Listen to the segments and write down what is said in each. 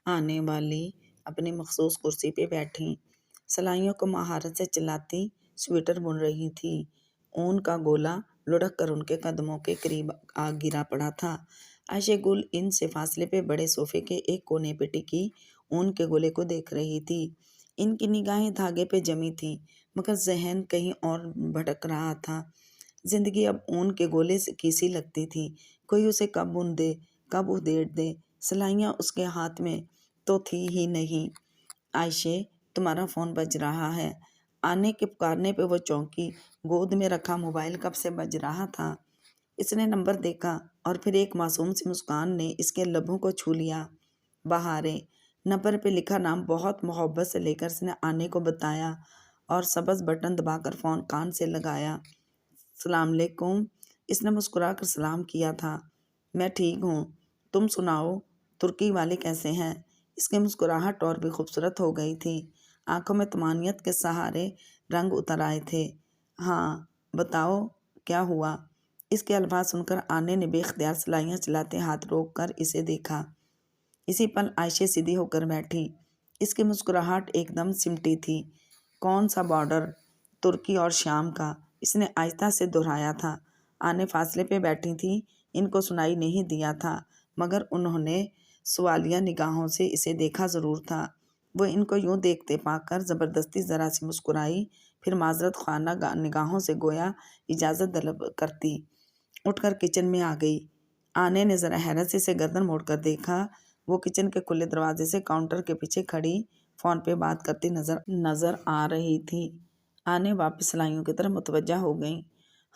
آنے والی اپنی مخصوص کرسی پہ بیٹھی، سلائیوں کو مہارت سے چلاتی سویٹر بن رہی تھی۔ اون کا گولا لڑک کر ان کے قدموں کے قریب آ گرا پڑا تھا۔ عائشہ گل ان سے فاصلے پہ بڑے صوفے کے ایک کونے پہ ٹکی اون کے گولے کو دیکھ رہی تھی۔ ان کی نگاہیں دھاگے پہ جمی تھی، مگر ذہن کہیں اور بھٹک رہا تھا۔ زندگی اب اون کے گولے کی سی لگتی تھی، کوئی اسے کب بن دے، کب ادھیڑ دے۔ سلائیاں اس کے ہاتھ میں تو تھی ہی نہیں۔ عائشہ، تمہارا فون بج رہا ہے۔ آنے کے پکارنے پہ وہ چونکی، گود میں رکھا موبائل کب سے بج رہا تھا۔ اس نے نمبر دیکھا اور پھر ایک معصوم سی مسکان نے اس کے لبوں کو چھو لیا۔ بہاریں۔ نمبر پہ لکھا نام بہت محبت سے لے کر اس نے آنے کو بتایا اور سبز بٹن دبا کر فون کان سے لگایا۔ السلام علیکم۔ اس نے مسکرا کر سلام کیا تھا۔ میں ٹھیک ہوں، تم سناؤ، ترکی والے کیسے ہیں؟ اس کی مسکراہٹ اور بھی خوبصورت ہو گئی تھی، آنکھوں میں طمانینت کے سہارے رنگ اتر آئے تھے۔ ہاں بتاؤ کیا ہوا؟ اس کے الفاظ سن کر آنے نے بے اختیار سلائیاں چلاتے ہاتھ روک کر اسے دیکھا۔ اسی پل عائشہ سیدھی ہو کر بیٹھی، اس کی مسکراہٹ ایک دم سمٹی تھی۔ کون سا بارڈر؟ ترکی اور شام کا، اس نے آہستہ سے دہرایا تھا۔ آنے فاصلے پہ بیٹھی تھی، ان کو سنائی نہیں دیا تھا، مگر انہوں نے سوالیہ نگاہوں سے اسے دیکھا ضرور تھا۔ وہ ان کو یوں دیکھتے پا کر زبردستی ذرا سی مسکرائی، پھر معذرت خواہ نگاہوں سے گویا اجازت طلب کرتی اٹھ کر کچن میں آ گئی۔ آنے نے ذرا حیرت سے اسے گردن موڑ کر دیکھا۔ وہ کچن کے کھلے دروازے سے کاؤنٹر کے پیچھے کھڑی فون پہ بات کرتی نظر آ رہی تھی۔ آنے واپس سلائیوں کی طرف متوجہ ہو گئیں۔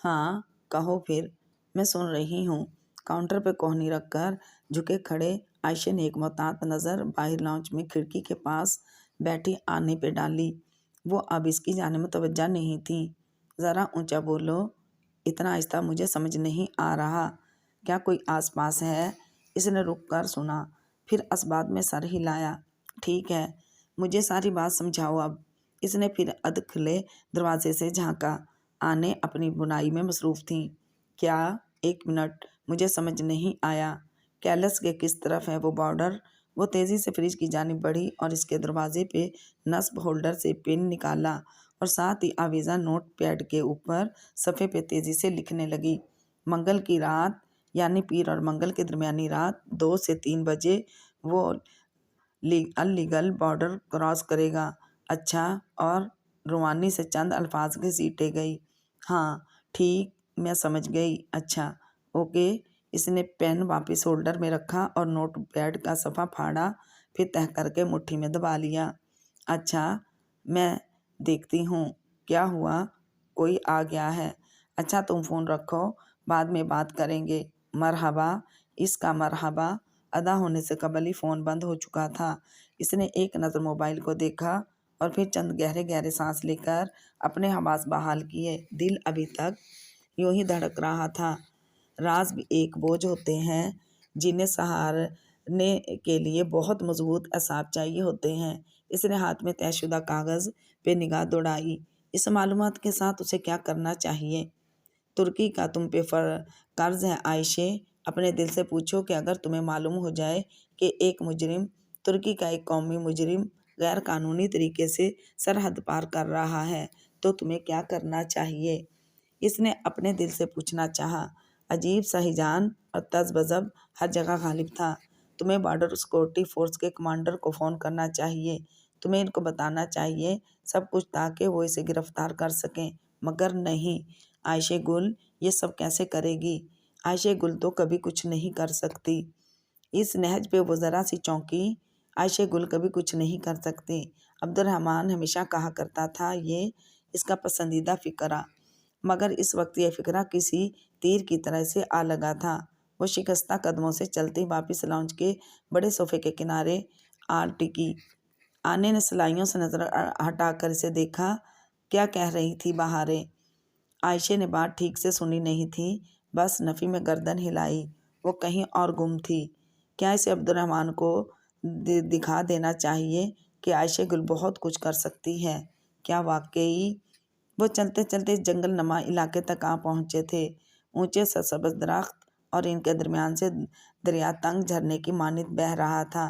ہاں کہو پھر، میں سن رہی ہوں۔ کاؤنٹر پہ کوہنی رکھ کر جھکے کھڑے عائشہ نے ایک محتاط نظر باہر لاؤنج میں کھڑکی کے پاس بیٹھی آنے پہ ڈالی۔ وہ اب اس کی جانب متوجہ نہیں تھی۔ ذرا اونچا بولو، اتنا آہستہ مجھے سمجھ نہیں آ رہا۔ کیا کوئی آس پاس ہے؟ اس نے رک کر سنا، پھر اسباب میں سر ہلایا۔ ٹھیک ہے، مجھے ساری بات سمجھاؤ اب۔ اس نے پھر ادھکھلے دروازے سے جھانکا۔ آنے اپنی بنائی میں مصروف تھیں۔ کیا؟ ایک منٹ، مجھے سمجھ نہیں آیا۔ کیلس کے کس طرف ہے وہ بارڈر؟ وہ تیزی سے فریج کی جانب بڑھی اور اس کے دروازے پہ نصب ہولڈر سے پن نکالا اور ساتھ ہی آویزاں نوٹ پیڈ کے اوپر صفحے پہ تیزی سے لکھنے لگی۔ منگل کی رات، یعنی پیر اور منگل کے درمیانی رات 2 سے 3 بجے وہ اللیگل بارڈر کراس کرے گا۔ اچھا، اور روانی سے چند الفاظ گھسیٹے گئی۔ ہاں ٹھیک، میں سمجھ گئی۔ اچھا اوکے۔ اس نے پین واپس ہولڈر میں رکھا اور نوٹ پیڈ کا صفحہ پھاڑا، پھر تہہ کر کے مٹھی میں دبا لیا۔ اچھا میں دیکھتی ہوں کیا ہوا، کوئی آ گیا ہے۔ اچھا تم فون رکھو، بعد میں بات کریں گے۔ مرحبا۔ اس کا مرحبا ادا ہونے سے قبل ہی فون بند ہو چکا تھا۔ اس نے ایک نظر موبائل کو دیکھا اور پھر چند گہرے گہرے سانس لے کر اپنے حواس بحال کیے۔ دل ابھی تک یوں ہی دھڑک رہا تھا۔ راز بھی ایک بوجھ ہوتے ہیں جنہیں سہارنے کے لیے بہت مضبوط اعصاب چاہیے ہوتے ہیں۔ اس نے ہاتھ میں طے شدہ کاغذ پہ نگاہ دوڑائی۔ اس معلومات کے ساتھ اسے کیا کرنا چاہیے؟ ترکی کا تم پہ قرض ہے عائشہ۔ اپنے دل سے پوچھو کہ اگر تمہیں معلوم ہو جائے کہ ایک مجرم، ترکی کا ایک قومی مجرم، غیر قانونی طریقے سے سرحد پار کر رہا ہے تو تمہیں کیا کرنا چاہیے؟ اس نے اپنے دل سے پوچھنا چاہا۔ عجیب سا ہیجان اور تذبذب ہر جگہ غالب تھا۔ تمہیں بارڈر سیکورٹی فورس کے کمانڈر کو فون کرنا چاہیے، تمہیں ان کو بتانا چاہیے سب کچھ تاکہ وہ اسے گرفتار کر سکیں، مگر نہیں۔ عائشہ گل یہ سب کیسے کرے گی؟ عائشہ گل تو کبھی کچھ نہیں کر سکتی۔ اس نہج پہ وہ ذرا سی چونکی۔ عائشہ گل کبھی کچھ نہیں کر سکتی۔ عبد الرحمن ہمیشہ کہا کرتا تھا یہ اس کا پسندیدہ فقرہ، مگر اس وقت یہ فقرہ کسی تیر کی طرح سے آ لگا تھا۔ وہ شکستہ قدموں سے چلتی واپس لاؤنج کے بڑے صوفے کے کنارے آ ٹکی۔ آنے نے سلائیوں سے نظر ہٹا کر اسے دیکھا۔ کیا کہہ رہی تھی بہاریں؟ عائشہ نے بات ٹھیک سے سنی نہیں تھی، بس نفی میں گردن ہلائی۔ وہ کہیں اور گم تھی۔ کیا اسے عبد الرحمن کو دکھا دینا چاہیے کہ عائشہ گل بہت کچھ کر سکتی ہے؟ کیا واقعی؟ وہ چلتے چلتے جنگل نما علاقے تک آ پہنچے تھے۔ اونچے سرسبز درخت اور ان کے درمیان سے دریا تنگ جھرنے کی مانند بہہ رہا تھا۔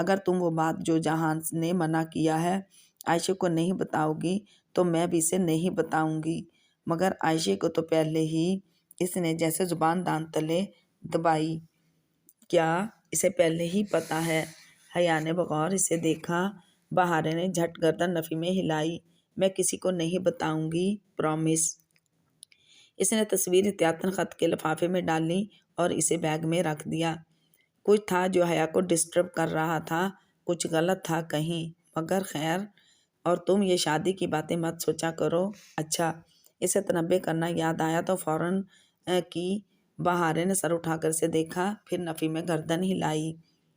اگر تم وہ بات جو جہان نے منع کیا ہے عائشہ کو نہیں بتاؤ گی تو میں بھی اسے نہیں بتاؤں گی۔ مگر عائشہ کو تو پہلے ہی اس نے جیسے زبان دان تلے دبائی۔ کیا اسے پہلے ہی پتا ہے؟ حیا نے بغور اسے دیکھا۔ بہارے نے جھٹ گردن نفی میں ہلائی۔ میں کسی کو نہیں بتاؤں گی، پرومس۔ اس نے تصویر احتیاطاً خط کے لفافے میں ڈالی اور اسے بیگ میں رکھ دیا۔ کچھ تھا جو حیا کو ڈسٹرب کر رہا تھا، کچھ غلط تھا کہیں، مگر خیر۔ اور تم یہ شادی کی باتیں مت سوچا کرو۔ اچھا۔ اسے تنبے کرنا یاد آیا تو فوراً کی۔ بہارے نے سر اٹھا کر اسے دیکھا، پھر نفی میں گردن ہلائی۔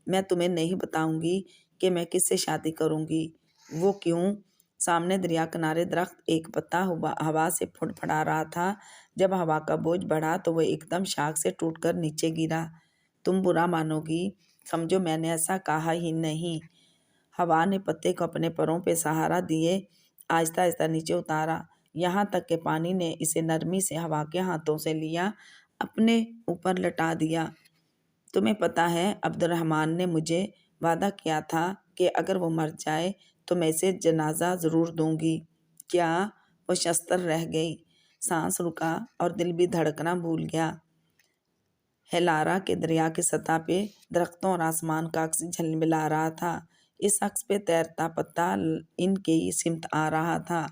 میں تمہیں نہیں بتاؤں گی کہ میں کس سے شادی کروں گی۔ وہ کیوں؟ سامنے دریا کنارے درخت ایک پتا ہوا سے پھڑ پھڑا رہا تھا۔ جب ہوا کا بوجھ بڑھا تو وہ ایک دم شاخ سے ٹوٹ کر نیچے گرا۔ تم برا مانو گی، سمجھو میں نے ایسا کہا ہی نہیں۔ ہوا نے پتے کو اپنے پروں پہ سہارا دیے آہستہ آہستہ نیچے اتارا، یہاں تک کہ پانی نے اسے نرمی سے ہوا کے ہاتھوں سے لیا، اپنے اوپر لٹا دیا۔ تمہیں پتا ہے عبدالرحمن نے مجھے وعدہ کیا تھا کہ اگر وہ مر جائے تو میں اسے جنازہ ضرور دوں گی۔ کیا؟ وہ شستر رہ گئی۔ سانس رکا اور دل بھی دھڑکنا بھول گیا۔ ہیلارا کے دریا کی سطح پہ درختوں اور آسمان کا عکس جھلملا رہا تھا۔ اس عکس پہ تیرتا پتا ان کی سمت آ رہا تھا۔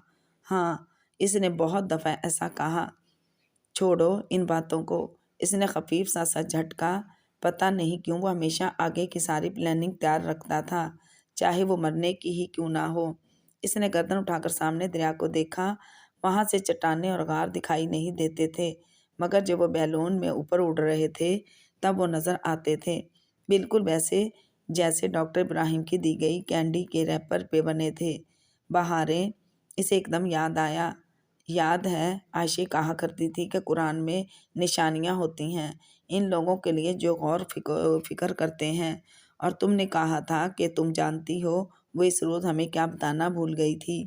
ہاں، اس نے بہت دفعہ ایسا کہا۔ چھوڑو ان باتوں کو۔ اس نے خفیف سا جھٹکا۔ پتہ نہیں کیوں وہ ہمیشہ آگے کی ساری پلاننگ تیار رکھتا تھا، چاہے وہ مرنے کی ہی کیوں نہ ہو۔ اس نے گردن اٹھا کر سامنے دریا کو دیکھا۔ وہاں سے چٹانیں اور غار دکھائی نہیں دیتے تھے، مگر جب وہ بیلون میں اوپر اڑ رہے تھے تب وہ نظر آتے تھے، بالکل ویسے جیسے ڈاکٹر ابراہیم کی دی گئی کینڈی کے ریپر پہ بنے تھے۔ بہارے، اسے ایک دم یاد آیا۔ یاد ہے عائشہ کہا کرتی تھی کہ قرآن میں نشانیاں ہوتی ہیں ان لوگوں کے لیے جو غور فکر کرتے ہیں، اور تم نے کہا تھا کہ تم جانتی ہو وہ اس روز ہمیں کیا بتانا بھول گئی تھی۔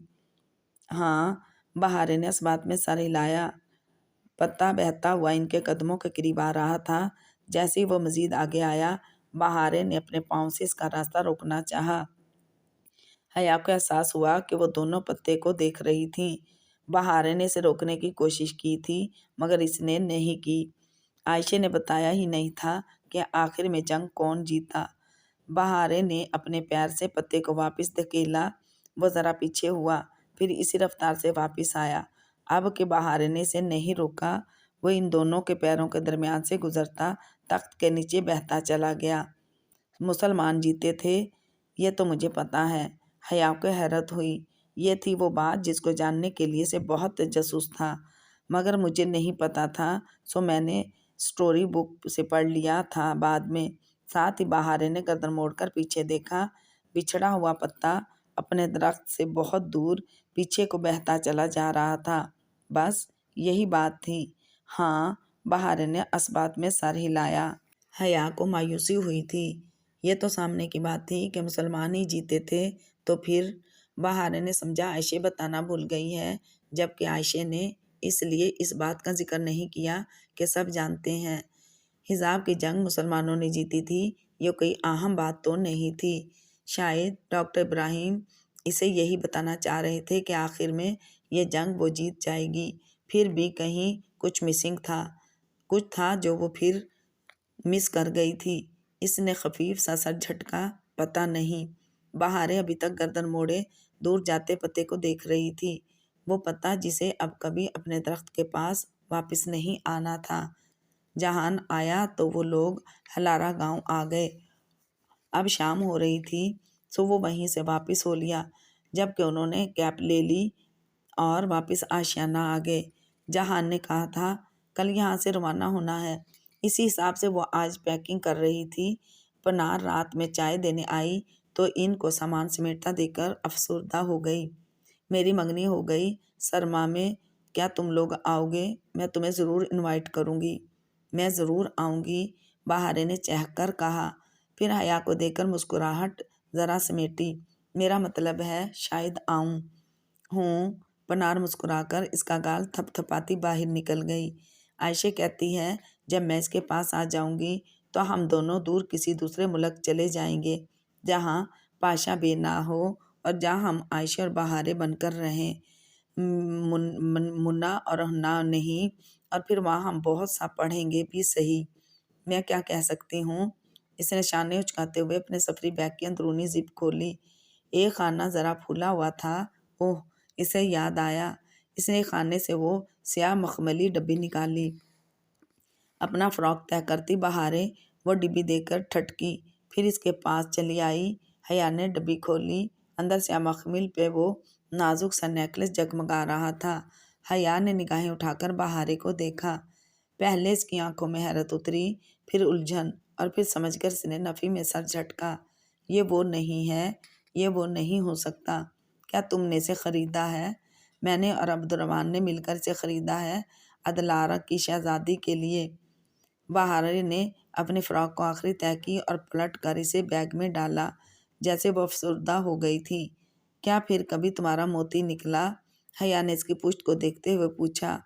ہاں، بہارے نے اس بات میں سر ہلایا۔ پتا بہتا ہوا ان کے قدموں کے قریب آ رہا تھا۔ جیسے ہی وہ مزید آگے آیا، بہارے نے اپنے پاؤں سے اس کا راستہ روکنا چاہا۔ حیا کو احساس ہوا کہ وہ دونوں پتے کو دیکھ رہی تھیں۔ بہارے نے اسے روکنے کی کوشش کی تھی، مگر اس نے نہیں کی۔ عائشہ نے بتایا ہی نہیں تھا کہ آخر میں جنگ کون جیتا۔ بہارے نے اپنے پیر سے پتے کو واپس دھکیلا۔ وہ ذرا پیچھے ہوا، پھر اسی رفتار سے واپس آیا۔ اب کہ بہارے نے اسے نہیں روکا، وہ ان دونوں کے پیروں کے درمیان سے گزرتا تخت کے نیچے بہتا چلا گیا۔ مسلمان جیتے تھے، یہ تو مجھے پتا ہے۔ حیا کو حیرت ہوئی۔ یہ تھی وہ بات جس کو جاننے کے لیے اسے بہت جاسوس تھا، مگر مجھے نہیں پتا تھا، سو میں نے سٹوری بک سے پڑھ لیا تھا بعد میں۔ ساتھ ہی بہارے نے گردن موڑ کر پیچھے دیکھا۔ بچھڑا ہوا پتا اپنے درخت سے بہت دور پیچھے کو بہتا چلا جا رہا تھا۔ بس یہی بات تھی۔ ہاں، بہارے نے اس بات میں سر ہلایا۔ حیا کو مایوسی ہوئی تھی۔ یہ تو سامنے کی بات تھی کہ مسلمان ہی جیتے تھے، تو پھر؟ بہارے نے سمجھا عائشہ بتانا بھول گئی ہے، جبکہ عائشہ نے اس لیے اس بات کا ذکر نہیں کیا کہ سب جانتے ہیں۔ حزاب کی جنگ مسلمانوں نے جیتی تھی، یہ کوئی اہم بات تو نہیں تھی۔ شاید ڈاکٹر ابراہیم اسے یہی بتانا چاہ رہے تھے کہ آخر میں یہ جنگ وہ جیت جائے گی۔ پھر بھی کہیں کچھ مسنگ تھا، کچھ تھا جو وہ پھر مس کر گئی تھی۔ اس نے خفیف سا سر جھٹکا۔ پتا نہیں۔ بہارے ابھی تک گردن موڑے دور جاتے پتے کو دیکھ رہی تھی، وہ پتا جسے اب کبھی اپنے درخت کے پاس واپس نہیں آنا تھا۔ جہان آیا تو وہ لوگ ہلارا گاؤں آ گئے۔ اب شام ہو رہی تھی، سو وہ وہیں سے واپس ہو لیا، جبکہ انہوں نے کیپ لے لی اور واپس آشیانہ آ گئے۔ جہان نے کہا تھا کل یہاں سے روانہ ہونا ہے، اسی حساب سے وہ آج پیکنگ کر رہی تھی۔ پنار رات میں چائے دینے آئی تو ان کو سامان سمیٹتا دیکھ کر افسردہ ہو گئی۔ میری منگنی ہو گئی سرما میں، کیا تم لوگ آؤ گے؟ میں تمہیں ضرور انوائٹ کروں گی۔ میں ضرور آؤں گی، بہارے نے چہک کر کہا، پھر حیا کو دیکھ کر مسکراہٹ ذرا سمیٹی۔ میرا مطلب ہے شاید آؤں۔ ہوں۔ پنار مسکرا کر اس کا گال تھپ تھپاتی باہر نکل گئی۔ عائشہ کہتی ہے جب میں اس کے پاس آ جاؤں گی تو ہم دونوں دور کسی دوسرے ملک چلے جائیں گے۔ جہاں پاشا بے نہ ہو اور جہاں ہم عائشہ اور بہاریں بن کر رہیں، منا اور نہ نہیں، اور پھر وہاں ہم بہت سا پڑھیں گے بھی صحیح۔ میں کیا کہہ سکتی ہوں؟ اس نے شانے اچکاتے ہوئے اپنے سفری بیگ کی اندرونی زپ کھولی۔ ایک خانہ ذرا پھولا ہوا تھا۔ اوہ، اسے یاد آیا۔ اس نے خانے سے وہ سیاہ مخملی ڈبی نکالی۔ اپنا فراک طے کرتی بہاریں وہ ڈبی دیکھ کر ٹھٹکی، پھر اس کے پاس چلی آئی۔ حیا نے ڈبی کھولی۔ اندر سیاہ مخمل پہ وہ نازک سا نیکلس جگمگا رہا تھا۔ حیا نے نگاہیں اٹھا کر بہاریں کو دیکھا۔ پہلے اس کی آنکھوں میں حیرت اتری، پھر الجھن، اور پھر سمجھ کر اس نے نفی میں سر جھٹکا۔ یہ وہ نہیں ہے، یہ وہ نہیں ہو سکتا۔ کیا تم نے اسے خریدا ہے؟ میں نے اور عبدالرحمن نے مل کر اسے خریدا ہے، عدلارہ کی شہزادی کے لیے۔ بہاریں نے اپنی فراک کو آخری طے کی اور پلٹ کر اسے بیگ میں ڈالا، جیسے وہ افسردہ ہو گئی تھی۔ کیا پھر کبھی تمہارا موتی نکلا؟ حیا نے اس کی پشت کو دیکھتے ہوئے پوچھا۔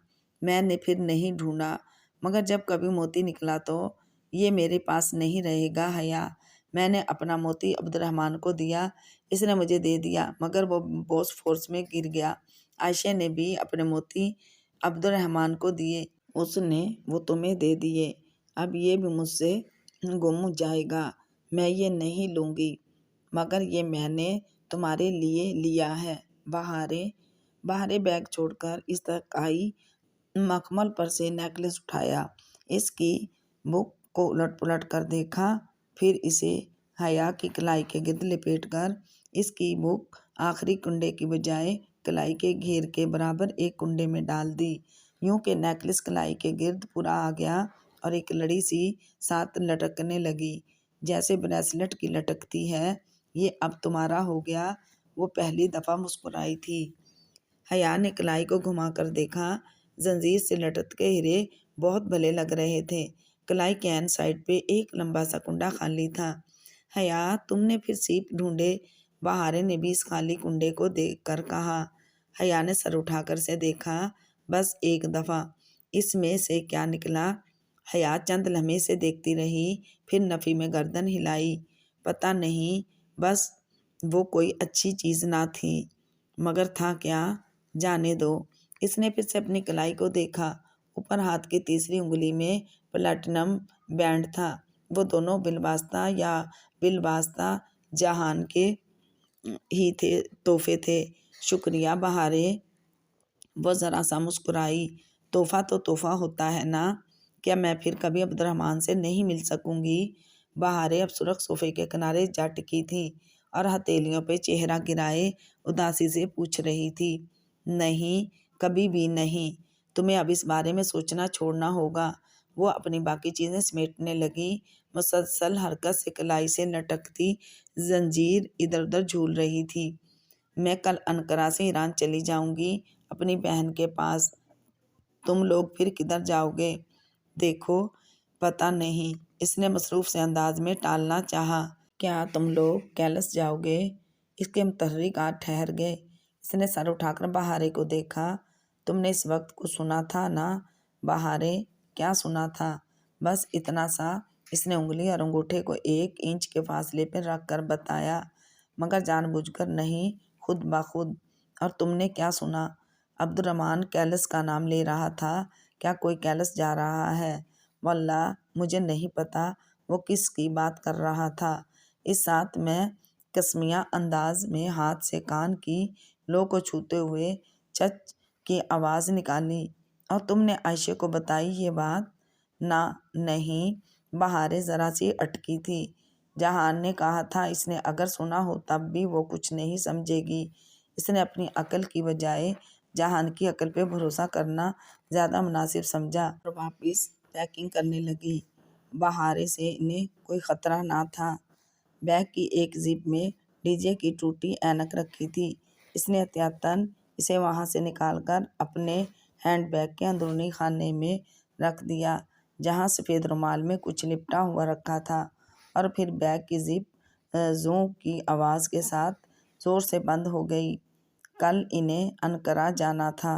میں نے پھر نہیں ڈھونڈا، مگر جب کبھی موتی نکلا تو یہ میرے پاس نہیں رہے گا حیا۔ میں نے اپنا موتی عبدالرحمن کو دیا، اس نے مجھے دے دیا، مگر وہ بوسفورس میں گر گیا۔ عائشہ نے بھی اپنے موتی عبدالرحمن کو دیے، اس نے وہ تمہیں دے دیے۔ اب یہ بھی مجھ سے گم جائے گا، میں یہ نہیں لوں گی، مگر یہ میں نے تمہارے لیے لیا ہے۔ بہاریں بیگ چھوڑ کر اس تک آئی، مخمل پر سے نیکلس اٹھایا، اس کی بک کو الٹ پلٹ کر دیکھا، پھر اسے حیا کی کلائی کے گرد لپیٹ کر اس کی بک آخری کنڈے کی بجائے کلائی کے گھیر کے برابر ایک کنڈے میں ڈال دی، یوں کہ نیکلس کلائی کے گرد پورا آ گیا اور ایک لڑی سی ساتھ لٹکنے لگی، جیسے بریسلٹ کی لٹکتی ہے۔ یہ اب تمہارا ہو گیا۔ وہ پہلی دفعہ مسکرائی تھی۔ حیا نے کلائی کو گھما کر دیکھا۔ زنجیر سے لٹکتے ہیرے بہت بھلے لگ رہے تھے۔ کلائی کے عین سائڈ پہ ایک لمبا سا کنڈا خالی تھا۔ حیا، تم نے پھر سیپ ڈھونڈے؟ بہاریں نے بھی اس خالی کنڈے کو دیکھ کر کہا۔ حیا نے سر اٹھا کر اسے دیکھا، بس ایک دفعہ۔ اس میں سے کیا نکلا؟ حیا چند لمحے سے دیکھتی رہی، پھر نفی میں گردن ہلائی۔ پتہ نہیں، بس وہ کوئی اچھی چیز نہ تھی۔ مگر تھا کیا؟ جانے دو۔ اس نے پھر سے اپنی کلائی کو دیکھا۔ اوپر ہاتھ کی تیسری انگلی میں پلاٹینم بینڈ تھا۔ وہ دونوں بالواسطہ یا بالواسطہ جہان کے ہی تحفے تھے۔ شکریہ بہاریں، وہ ذرا سا مسکرائی۔ تحفہ تو تحفہ ہوتا ہے نا۔ کیا میں پھر کبھی عبدالرحمن سے نہیں مل سکوں گی؟ بہاریں اب سرخ صوفے کے کنارے جا ٹکی تھی اور ہتھیلیوں پہ چہرہ گرائے اداسی سے پوچھ رہی تھی۔ نہیں، کبھی بھی نہیں۔ تمہیں اب اس بارے میں سوچنا چھوڑنا ہوگا۔ وہ اپنی باقی چیزیں سمیٹنے لگی۔ مسلسل حرکت سے کلائی سے لٹکتی زنجیر ادھر ادھر جھول رہی تھی۔ میں کل انقرہ سے ایران چلی جاؤں گی، اپنی بہن کے پاس۔ تم لوگ پھر کدھر جاؤ گے؟ دیکھو، پتہ نہیں، اس نے مصروف سے انداز میں ٹالنا چاہا۔ کیا تم لوگ کیلس جاؤ گے؟ اس کے متحرک ٹھہر گئے۔ اس نے سر اٹھا کر بہاریں کو دیکھا۔ تم نے اس وقت کو سنا تھا نا؟ بہاریں، کیا سنا تھا؟ بس اتنا سا، اس نے انگلی اور انگوٹھے کو 1 انچ کے فاصلے پہ رکھ کر بتایا، مگر جان بوجھ کر نہیں، خود بخود۔ اور تم نے کیا سنا؟ عبدالرحمن کیلس کا نام لے رہا تھا۔ کیا کوئی کیلس جا رہا ہے؟ واللہ مجھے نہیں پتا وہ کس کی بات کر رہا تھا۔ اس ساتھ میں قسمیہ انداز میں ہاتھ سے کان کی لو کو چھوتے ہوئے چچ کی آواز نکالی۔ اور تم نے عائشہ کو بتائی یہ بات؟ نہ، نہیں۔ بہاریں ذرا سی اٹکی تھی۔ جہان نے کہا تھا اس نے اگر سنا ہو تب بھی وہ کچھ نہیں سمجھے گی۔ اس نے اپنی عقل کی بجائے جہان کی عقل پہ بھروسہ کرنا زیادہ مناسب سمجھا اور واپس پیکنگ کرنے لگی۔ بہاریں سے انہیں کوئی خطرہ نہ تھا۔ بیگ کی ایک زپ میں ڈی جے کی ٹوٹی اینک رکھی تھی۔ اس نے احتیاطاً اسے وہاں سے نکال کر اپنے ہینڈ بیگ کے اندرونی خانے میں رکھ دیا، جہاں سفید رومال میں کچھ لپٹا ہوا رکھا تھا، اور پھر بیگ کی زپ زوں کی آواز کے ساتھ زور سے بند ہو گئی۔ کل انہیں انقرہ جانا تھا۔